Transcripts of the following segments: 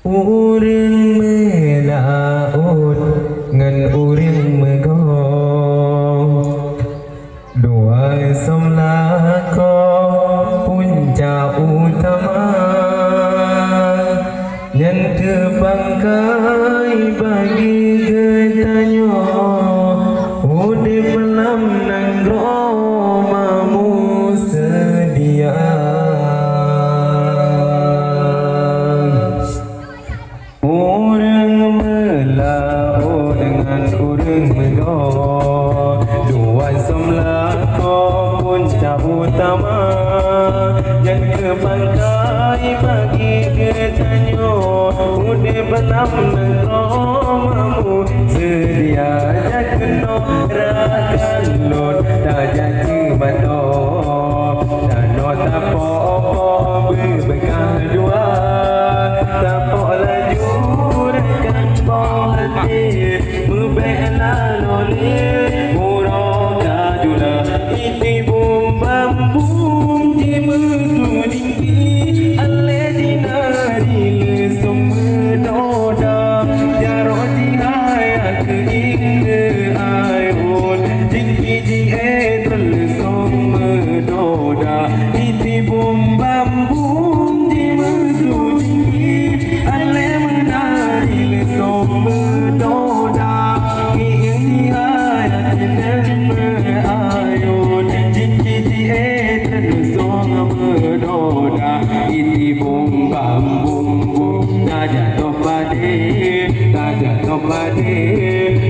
Uring melaut ngan uring megong dua somlako punca utama yang kebangkai bagi getanyo ude pelam nanggro mamu sedia orang melaut dengan orang megong dua somlako punca utama yang kebangkai bagi getanyo ude belam nengro sedia jakeno rakan lot tak jadi mano dano tapo berbekal dua tapo laju rekan hati membela loli murah kajula ini bum bambum di mesudingki ale dinari semenoda jaroti haya keingge ayun jingki di etel semenoda iti bum bambum di mesudingki ale menari semenoda keingge haya keingge ayun jingki di etel semenoda iti bum bambum jatuh pade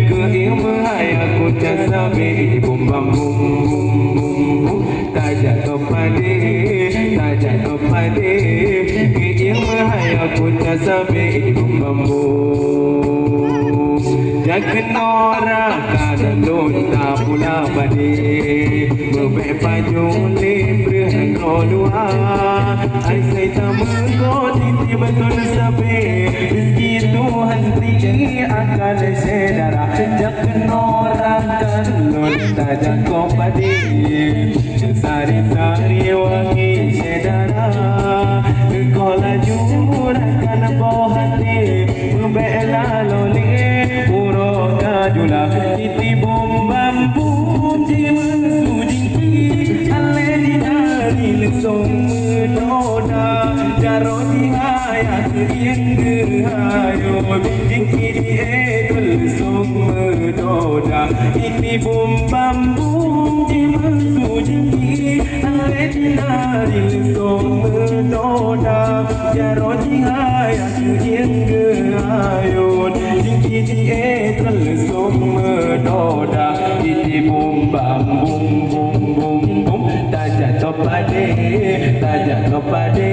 ke ilmu aku casabe bum bam bum bum tak jatuh pade ke ilmu aku casabe bum bam bum jangan orang kadalun tak pula pade bebek pajung libre dua ai sai tamu titi betul sabe rezeki Tuhan beri akan sedara jangan orang kalon tajak kopadi sari-sari wangi sedara kola jurakan bohati membela loli puro kajula titi bom bambum jiwa sujingki ale dinari lesong noda jaroti haya keingge hayo jingki di edul song noda ini bom bambum jiwa sujingki ale dinari lesong noda jaroti haya keingge hayo jingki di edul song noda ini bom bambum bum bum bum jatuh pade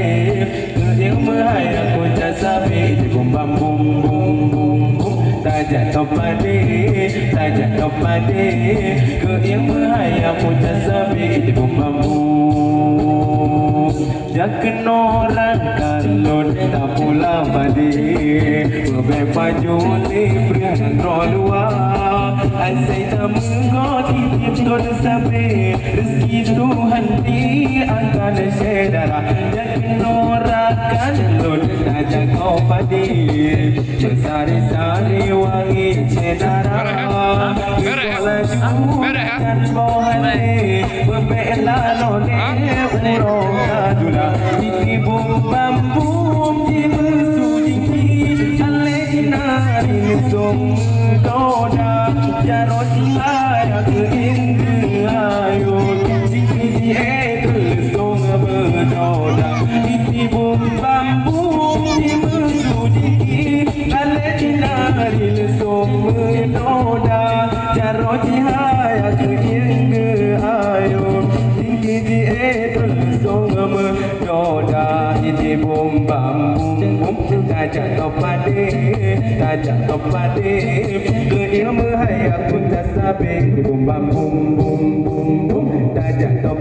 ke ilmu aku casabe bum bam bum bum bum bum jatuh pade ke ilmu aku casabe bum bam bum jangan orang kalon tak pula pade bebek baju libre dua asai tamu titip kod sabe rezeki Tuhan di akan sedara jangan orang kalon tajak kau padi sari-sari wangi sedara sekolah jukan bohane berbela lole urong kadula titi bum bambum di mesudingki ale dinari song doda jaroti haya keingge ayun jingki di etel song berdoda titi bum bambum di mesudingki ale dinari song berdoda jaroti haya keingge ayun jingki di etel song berdoda titi bum bambum jatuh pade ke ilmu aku casabe bum bam bum bum bum bum jatuh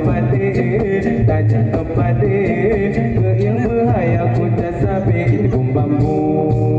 pade ke ilmu aku casabe bum bam bum